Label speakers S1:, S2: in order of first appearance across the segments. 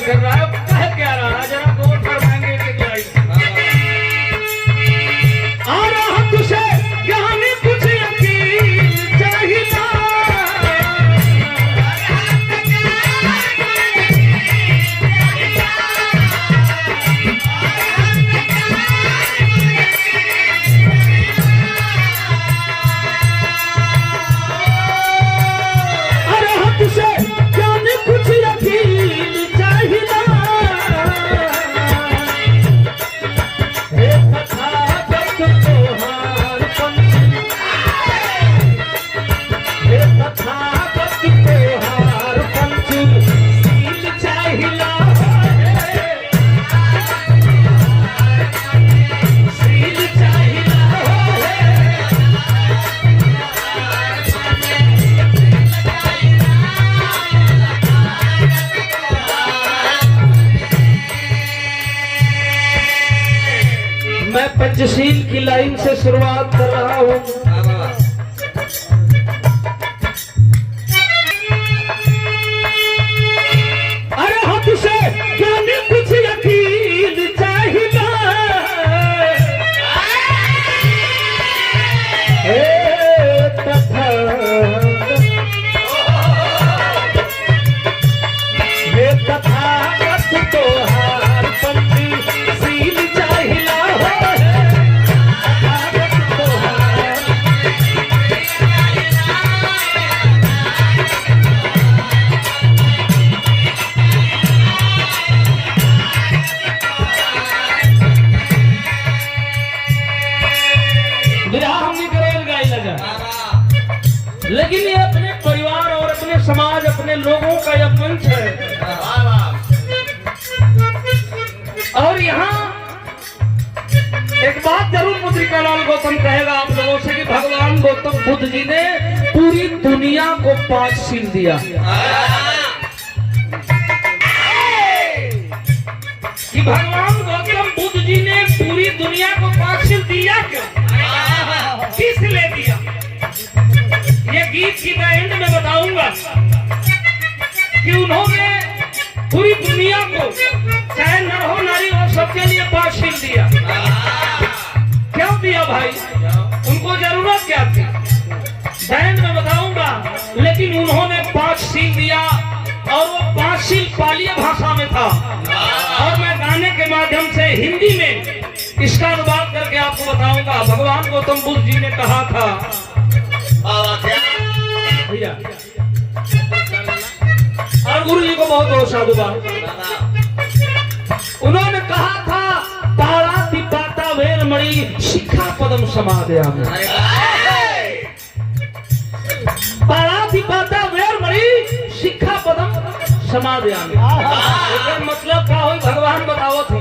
S1: कर रहा है, कह क्या रहा है, जरा गौर फरमाएंगे कि लाइन आ रहा तुझे यहाँ में कुछ यकीन चाहिए। मैं पंचशील की लाइन से शुरुआत कर रहा हूं। अरे हाथ से क्या भी कुछ यकीन चाहिए। तो हार पंथी सील चाहिए। लेकिन ये अपने परिवार और अपने समाज, अपने लोगों का यह मंच है। और यहाँ एक बात जरूर मुद्रिका लाल गौतम कहेगा आप लोगों से कि भगवान गौतम बुद्ध जी ने पूरी दुनिया को 5 शील दिया। कि भगवान गौतम बुद्ध जी ने पूरी दुनिया को 5 शील दिया क्यों, किस लिए दिया, ये गीत की मैं एंड में बताऊंगा कि उन्होंने पूरी दुनिया को, चाहे नर हो नारी हो, सबके लिए 5 शील दिया। क्यों दिया भाई, उनको जरूरत क्या थी, एंड में बताऊंगा। लेकिन उन्होंने 5 शील दिया और वो 5 शील पाली भाषा में था। और मैं गाने के माध्यम से हिंदी में इसका अनुवाद करके आपको बताऊंगा। भगवान गौतम बुद्ध जी ने कहा था भैया, और गुरु जी को बहुत बहुत साधुवाद। उन्होंने कहा था पाराति पाता वेरमणि शिखा पदम समादयामि। पाराति पाता वेरमणि शिखा पदम समादयामि। मतलब क्या हो, भगवान बताओ थे।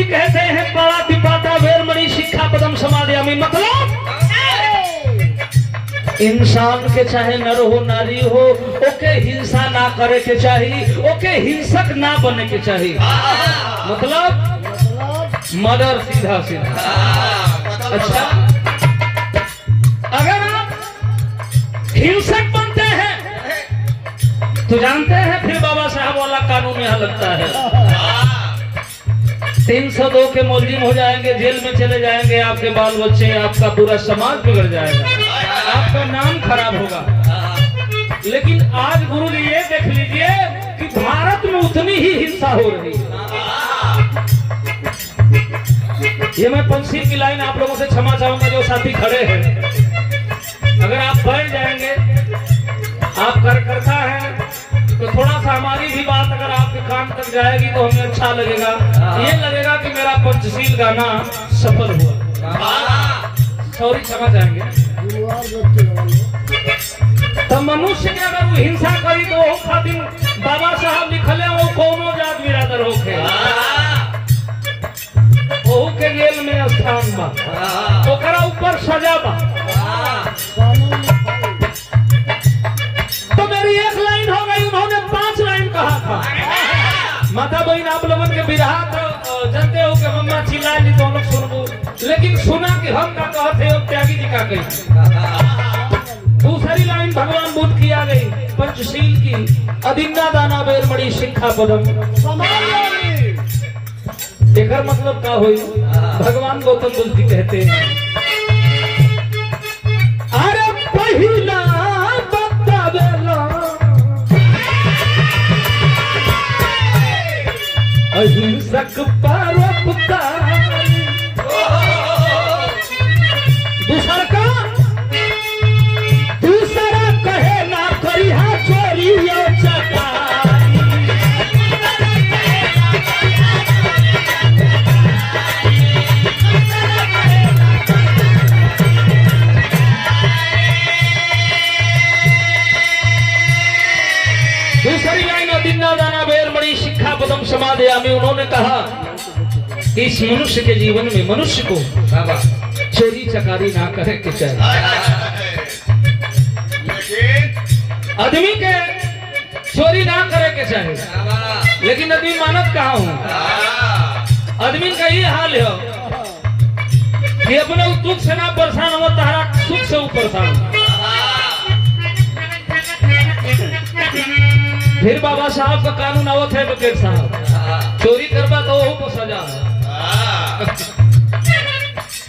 S1: कहते हैं पाराति पाता वेरमणि शिखा पदम समादयामि। मतलब इंसान के चाहे नर हो नारी हो, ओके हिंसा ना करे के चाहिए, ओके हिंसक ना बने के चाहिए। मतलब मर्डर सीधा सीधा। अच्छा, अगर आप हिंसक बनते हैं तो जानते हैं फिर बाबा साहब वाला कानून यहाँ लगता है। 302 के मुलजिम हो जाएंगे, जेल में चले जाएंगे, आपके बाल बच्चे, आपका पूरा समाज बिगड़ जाएगा, आपका नाम खराब होगा। लेकिन आज गुरु जी ये देख लीजिए कि भारत में उतनी ही हिंसा हो रही है। ये मैं पंचशील की लाइन आप लोगों से क्षमा चाहूंगा जो साथी खड़े हैं। अगर आप बैठ जाएंगे, आप कार्यकर्ता हैं, तो थोड़ा सा हमारी भी बात अगर आपके कान तक जाएगी तो हमें अच्छा लगेगा। ये लगेगा कि मेरा पंचशील गाना सफल हुआ। सॉरी क्षमा चाहेंगे। तो मनुष्य के अगर वो हिंसा करी तो वो खातिर बाबा साहब लिखले वो कोनो जात बिरादर होके ओहू के जेल में स्थान बा, ओकरा ऊपर सजा बा। तो मेरी एक लाइन हो गई, उन्होंने 5 लाइन कहा था। माता बहन आप लोगों के बिरहा तो जानते हो कि मम्मा चिल्लाए नहीं तो लोग सुनबो, लेकिन सुना कि हम का कहते हो त्यागी जी का कही। दूसरी लाइन भगवान बुद्ध की आ गई, पंचशील की, अदिन्ना दाना बेर मणि शिक्षा पदम। एकर मतलब का हुई? भगवान गौतम बुद्ध जी कहते हैं अरे पहिला बतावेला अहिंसक परोपकार, दूसरा कहे ना करिहा चोरी और चकारी। दूसरी लाइन अदिन्ना दाना बेर मणि शिक्षा पदम समादयामि। उन्होंने कहा कि इस मनुष्य के जीवन में मनुष्य को चोरी चकारी ना करे के चाहिए। आदमी के चोरी ना करे के चाहिए, लेकिन आदमी मानत कहाँ हूँ? आदमी का ये हाल है कि अपने दुख से ना परेशान हो, तारा सुख से वो परेशान। फिर बाबा साहब का कानून आवत है वकील साहब, चोरी करवा तो ओहू को सजा है,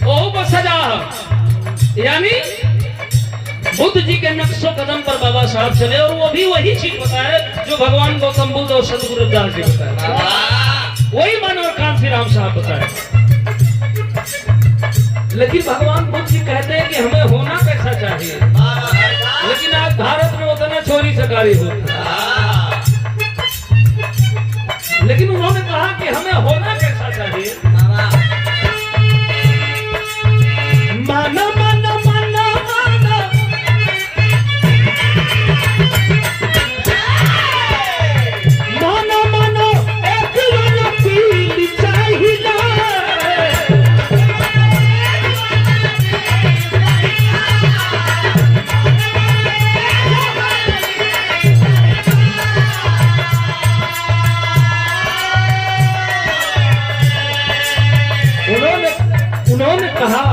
S1: ओहू को सजा है। यानी बुद्ध जी के नक्शो कदम पर बाबा साहब चले और वो भी वही चीज बताए जो भगवान गौतम बुद्ध और सदगुरु रविदास जी बताए, वही मन और कान श्री राम साहब बताए। लेकिन भगवान बुद्ध जी कहते हैं कि हमें होना कैसा चाहिए, लेकिन आज भारत में उतना चोरी चकारी होती है। लेकिन उन्होंने कहा कि हमें होना कैसा चाहिए? माना माना माना माना माना माना एक लकीर चाहिए। उन्होंने कहा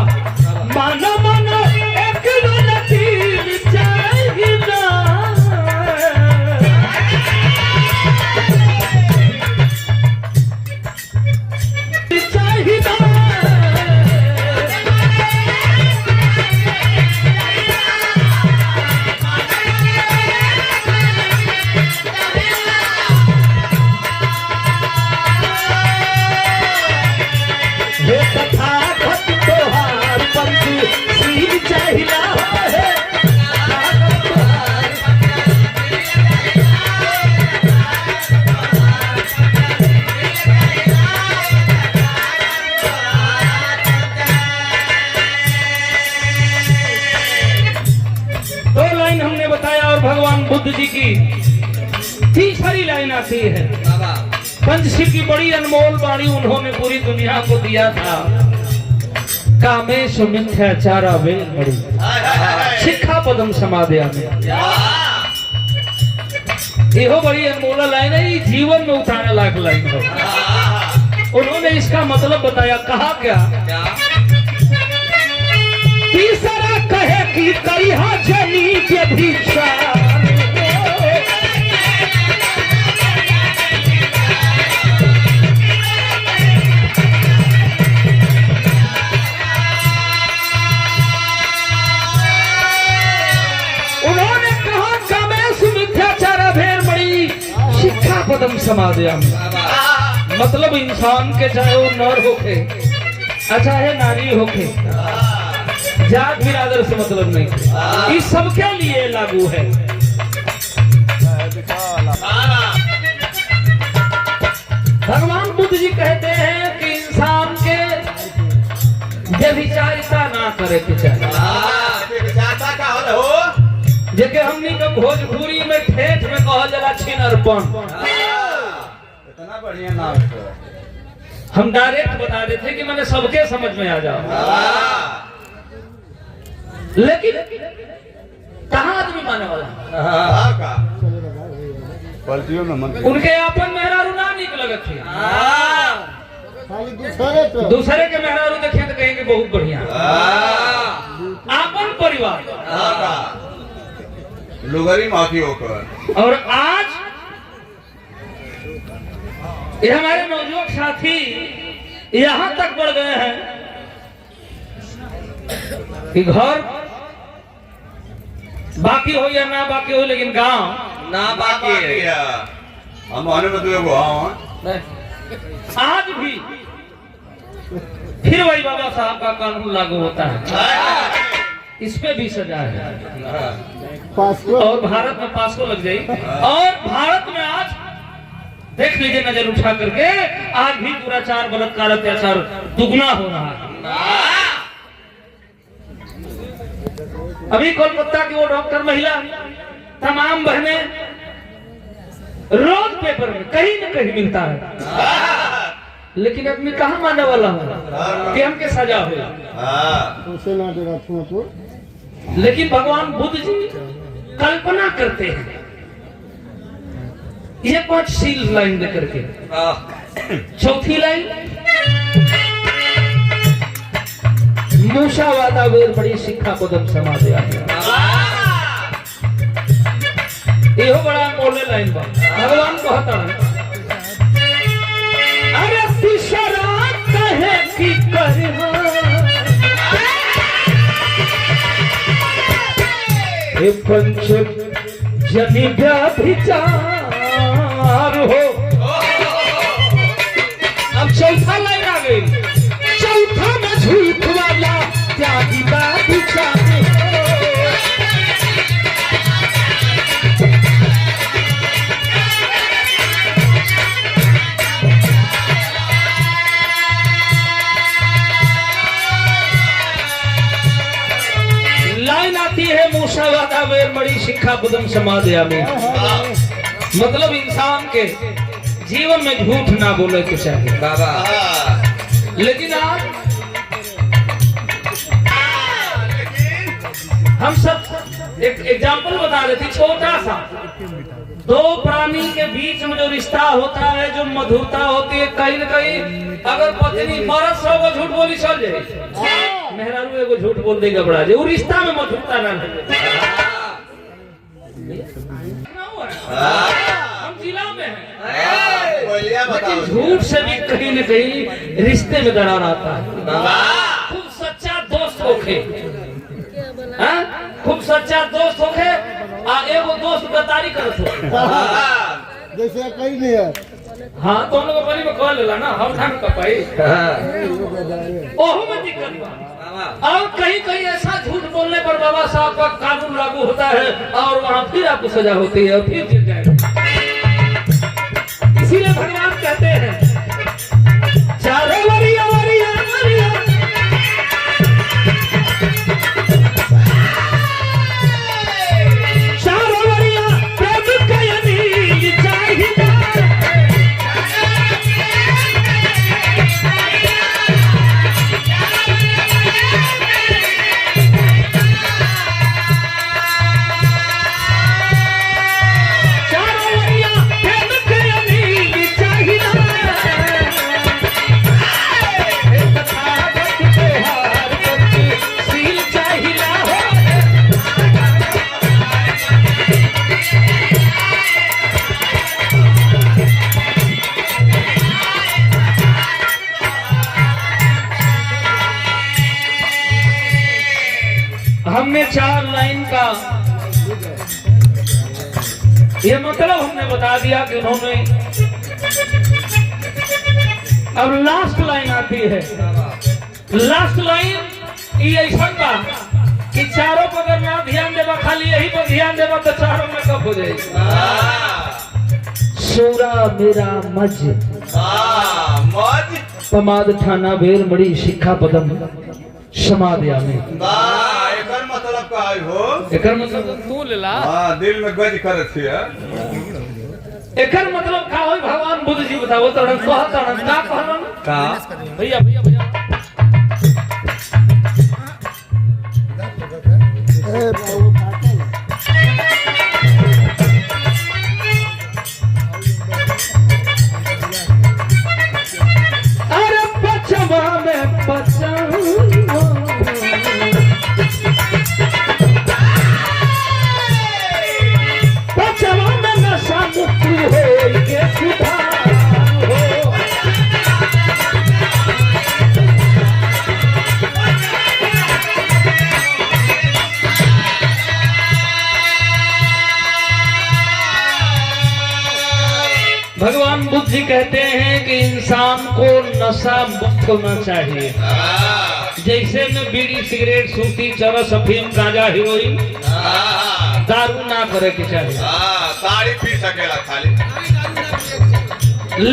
S1: मानो मानो एक लकीर चाहिए, बुद्ध जी की तीसरी लाइन आती है, पंचशील की बड़ी अनमोल वाणी उन्होंने पूरी दुनिया को दिया था। कामेश मिथ्याचारा वे बड़ी शिक्षा पदम समादयामि। यहो बड़ी अनमोल लाइन है, जीवन में उतारने लायक लाइन है। उन्होंने इसका मतलब बताया, कहा क्या? तीसरा कहे कि करिहा जनी के भिक्षा, उन्होंने कहा कामेश मिथ्याचारा भेर बड़ी शिक्षा पदम समादयामि। मतलब इंसान के चाहे वो नर होके चाहे नारी होके, जात बिरादर से मतलब नहीं, इस सबके लिए लागू है। भगवान बुद्ध जी कहते हैं कि इंसान के व्यभिचारिता ना करे के चाहिए।
S2: व्यभिचारिता का हो
S1: जेके हमनी के भोजपुरी में ठेठ में कहल जाला छिनरपन।
S2: इतना बढ़िया नाम है।
S1: हम डायरेक्ट बता देते कि मैंने सबके समझ में आ जाओ। लेकिन कहाँ आदमी माने वाला
S2: का पलटियों में मन
S1: उनके अपन मेहरारू ना निक लगत थे। दूसरे के मेहरारू देखे तो कहेंगे बहुत बढ़िया। अपन परिवार
S2: लुगरी माफी होकर।
S1: और आज ये हमारे नौजवान साथी यहाँ तक बढ़ गए हैं कि घर बाकी हो या ना बाकी हो, लेकिन गांव
S2: ना बाकी है। हम आने में तो
S1: आज भी फिर वही बाबा साहब का कानून लागू होता है। इस पे भी सजा है और भारत में पासको लग जाए। और भारत में आज देख लीजिए नजर उठा करके, आज भी दुराचार बलात्कार अत्याचार दुगना हो रहा है। अभी कोलकाता की वो डॉक्टर महिला तमाम बहनें रोज पेपर में कहीं न कहीं मिलता है, लेकिन आदमी कहाँ मानने वाला है कि हमके सजा हो। लेकिन भगवान बुद्ध जी कल्पना करते हैं ये 5 सील लाइन दे करके। चौथी लाइन, मूषावादा वेर बड़ी शिक्षा पदम समाज यो बड़ा मोले लाइन बा। भगवान कहता है अरे तीसरा कहे कि करहा हे पंच जनि व्यभिचार हो। अब चौथा लाइन आ गई। चौथा में झूठ वाला त्यागी व्यभिचार हो। लाइन आती है मूषावादा वेर बड़ी शिक्षा पदम समादयामि। मतलब इंसान के जीवन में झूठ ना बोले के चाहिए बाबा। लेकिन आज हम सब एक एग्जाम्पल बता रहे थे छोटा सा। 2 प्राणी के बीच में जो रिश्ता होता है, जो मधुरता होती है, कहीं न कहीं अगर पत्नी 1200 को झूठ बोली चल जाए, मेहरारू एगो झूठ बोल देगा बड़ा जे, वो रिश्ता में मधुरता ना रहे। हम जिला में हैं, लेकिन झूठ से भी कहीं न कहीं रिश्ते में दरार आता है। खूब सच्चा दोस्त होके, खूब सच्चा दोस्त होके, एगो दोस्त गद्दारी करत हो
S3: जैसे कहीं नहीं है।
S1: हाँ तो हम लोग बनी में कह लेला ना, हम ढंग का पाई ओहो में दिक्कत बा। और कहीं कहीं ऐसा झूठ बोलने पर बाबा साहब का कानून लागू होता है और वहाँ फिर आपको सजा होती है और फिर गिर जाएगा। इसीलिए भगवान कहते हैं चारों वरिया वरिया वरिया चारों वरिया प्रेम कयनी चाहिए। हमने 4 लाइन का ये मतलब हमने बता दिया कि उन्होंने। अब लास्ट लाइन आती है। लास्ट लाइन ये ऐसा बा कि चारों पर अगर ना ध्यान देवा, खाली यही पर ध्यान देवा तो चारों में कब हो जाएगा। सोरा मेरा मज पमाद ठाना बेर मड़ी शिक्षा पदम समाधियामी।
S2: वाह एकर मतलब का है हो
S1: एकर मतलब तू लेला
S2: हां दिल में गज करे छिए
S1: एकर मतलब का होई भगवान बुद्ध जी बताओ तड़न कहतन का कहलन
S2: का
S1: भैया भैया भैया
S3: ए बाबू फाटल
S1: अरे पछवा में पछवा में नशा मुक्त हो के सुधार हो भगवान बुद्ध जी कहते हैं कि इंसान को नशा मुक्त होना चाहिए। जैसे में बीड़ी सिगरेट सूती चरस अफीम गांजा हेरोइन दारू ना करे के चाहिए।
S2: ताड़ी पी सकेला खाली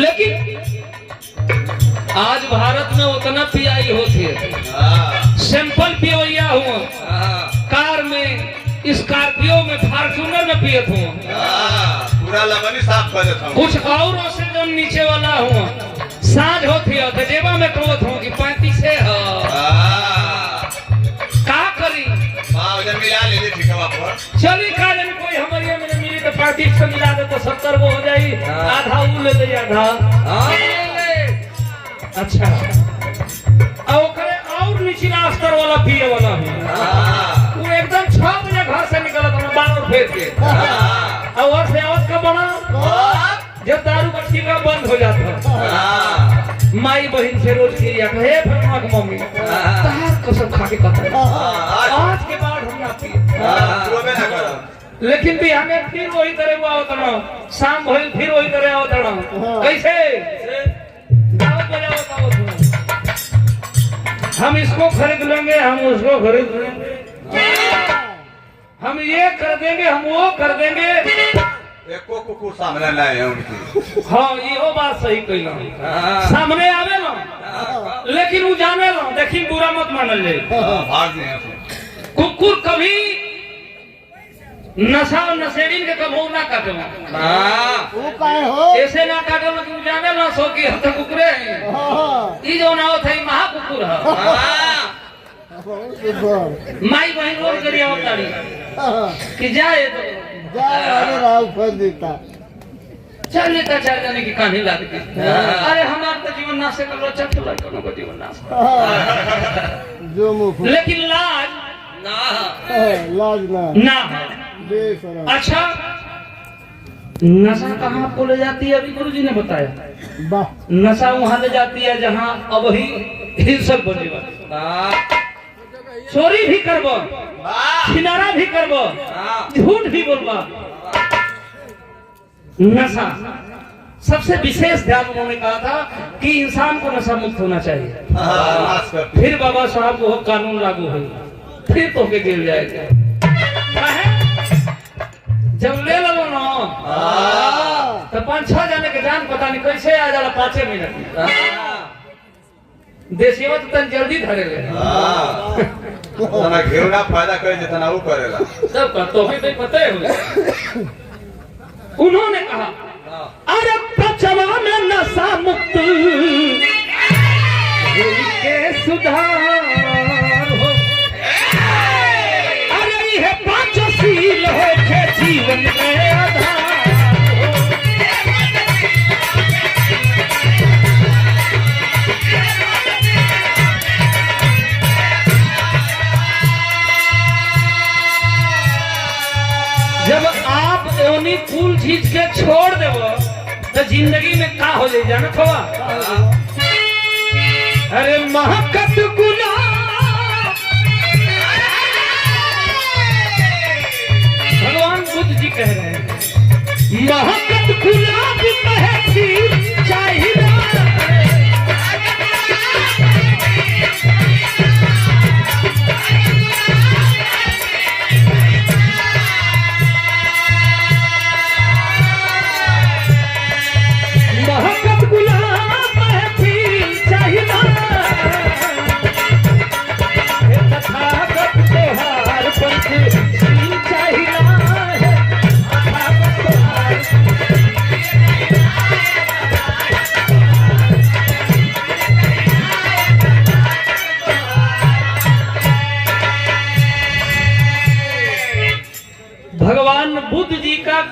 S1: लेकिन आज भारत में उतना पियाई होती है सिंपल पियोया हुआ कार में स्कॉर्पियो में फॉर्च्यूनर में पियत हूँ
S2: पूरा लमनी साफ कर देता हूं
S1: कुछ और से जो नीचे वाला हुआ साझ होती है तो जेबा में कहत हूँ कि 35 है का करी
S2: उधर मिला ले ठीक है पर
S1: चली काले में कोई हमारे में मिली तो 35 से मिला दे तो 70 वो हो जाई आधा वो ले ले आधा अच्छा और करे और निचला स्तर वाला पिए वाला हूँ वो एकदम 6 बजे घर से निकलत हूँ बाल फेर के और से आवत का बना जब दारू का ठेका बंद हो जाता माई बहन से रोज खिरिया कहे फरमा के मम्मी तार कसम खा के कहता आज के बाद हम ना पिए लेकिन भी हमें फिर वही तरह आवत ना शाम भइल फिर वही तरह आवत ना कैसे दावत बजावत आवत हम इसको खरीद लेंगे हम उसको खरीद लेंगे हम ये कर देंगे हम वो कर देंगे
S2: एको कुकुर सामने लाए हैं उनकी
S1: हाँ ये बात सही कहना सामने आवे ना लेकिन वो जाने ना देखी बुरा मत मानल ले
S2: भाग दे
S1: कुकुर कभी नशा और नशेड़ीन के कबो ना काटे
S3: वो काहे हो
S1: ऐसे ना काटे ना कि जाने ना सो कि हम तो कुकुरे हैं ई जो ना होता है महा कुकुर है माई बहन रोज करिया होताड़ी कि जाए तो
S3: अरे राव फल देता
S1: चल लेता चार जाने की कहानी लाद के अरे हमारा तो जीवन नाश कर लो चल तो लड़कों को जीवन नाश
S3: जो मुख
S1: लेकिन लाज
S3: लाज ना
S1: ना
S3: बेशरम
S1: अच्छा नशा कहाँ आपको ले जाती है अभी गुरुजी ने बताया
S3: वाह
S1: नशा वहां ले जाती है जहाँ अब ही हिंसक बनेगा चोरी भी करबो छिनारा भी करबो झूठ भी बोलबा नशा सबसे विशेष ध्यान उन्होंने कहा था कि इंसान को नशा मुक्त होना चाहिए फिर बाबा साहब वो कानून लागू हुई फिर तो के गिर जाएगा जब ले लो ना तो 5-6 जाने के जान पता नहीं कैसे आ जाला 5 मिनट देसिया तो तन जल्दी धरे ले
S2: ना घेवड़ा फायदा करे जितना वो करेला
S1: सब का तो भी पता है उन्होंने कहा अरे पचवा में नशा मुक्त के सुधार हो अरे ये पंचशील हो के जीवन में आधार हो जब आप एवनी कुल चीज के छोड़ देवो तो जिंदगी में का हो जाए जानत हो अरे महकत गुलाब भगवान बुद्ध जी कह रहे हैं महकत गुलाब महकी चाहिए महकत गुलाब महकी चाहिए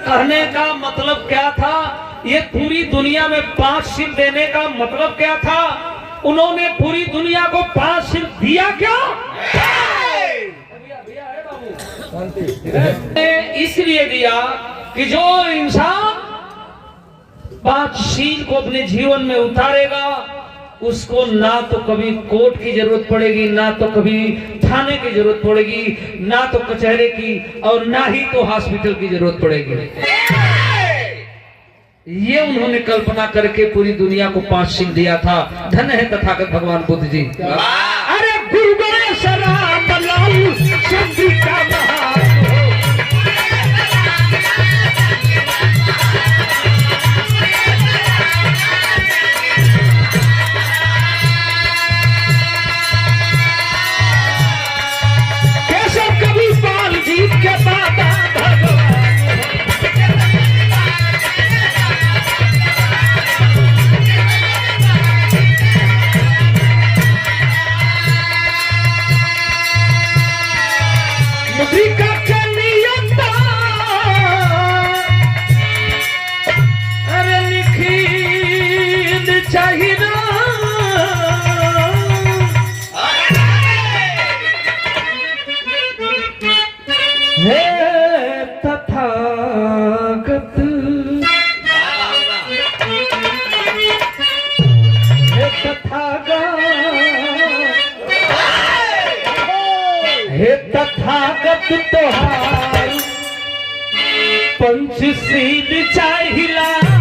S1: कहने का मतलब क्या था, ये पूरी दुनिया में 5 सिर देने का मतलब क्या था, उन्होंने पूरी दुनिया को 5 सिर दिया क्या? इसलिए दिया कि जो इंसान 5 शील को अपने जीवन में उतारेगा उसको ना तो कभी कोर्ट की जरूरत पड़ेगी, ना तो कभी थाने की जरूरत पड़ेगी, ना तो कचहरे की, और ना ही तो हॉस्पिटल की जरूरत पड़ेगी। ये उन्होंने कल्पना करके पूरी दुनिया को 5 सिंह दिया था। धन्य है तथागत भगवान बुद्ध जी। अरे गुरुगुण शराब लाल चंद्रिका हे तथागत तोहार पंचशील चाहिला।